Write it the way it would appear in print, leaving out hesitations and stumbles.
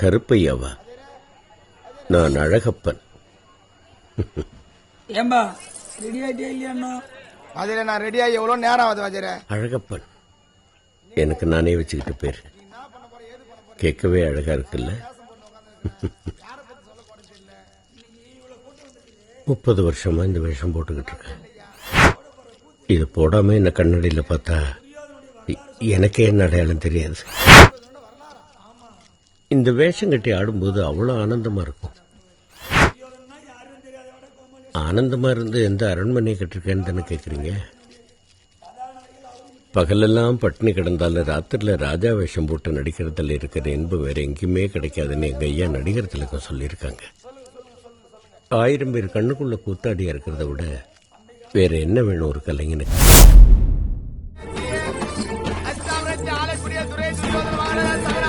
கருப்பையாவா? நான் அழகப்பன். ஏம்பா ரெடி ஆயிட்டே இல்லையா? வாஜரே நான் ரெடி ஆகி எவ்வளவு நேரம் ஆகுது வாஜரே? அழகப்பன் எனக்கு நானே வச்சுக்கிட்ட பேர். கேட்கவே அழகா இருக்குல்ல? 30 வருஷமா இந்த வேஷம் போட்டுக்கிட்டு இருக்கேன். இது போடாம என்ன கண்ணாடியில பார்த்தா எனக்கே என்ன அடையாளம் தெரியாது. இந்த வேஷம் கட்டி ஆடும்போது அவ்வளோ ஆனந்தமா இருக்கும். ஆனந்தமா இருந்து எந்த அரண்மனையை கட்டிருக்கேன்னு தானே கேட்குறீங்க? பகலெல்லாம் பட்டினி கிடந்தால ராத்திரில ராஜா வேஷம் போட்டு நடிக்கிறதுல இருக்கிற இன்பம் வேற எங்கேயுமே கிடைக்காதுன்னு எங்க ஐயா நடிகர் திலகம் சொல்லியிருக்காங்க. 1000 பேர் கண்ணுக்குள்ள கூத்தாடியா இருக்கிறத விட வேற என்ன வேணும் ஒரு கலைஞனுக்கு? துரை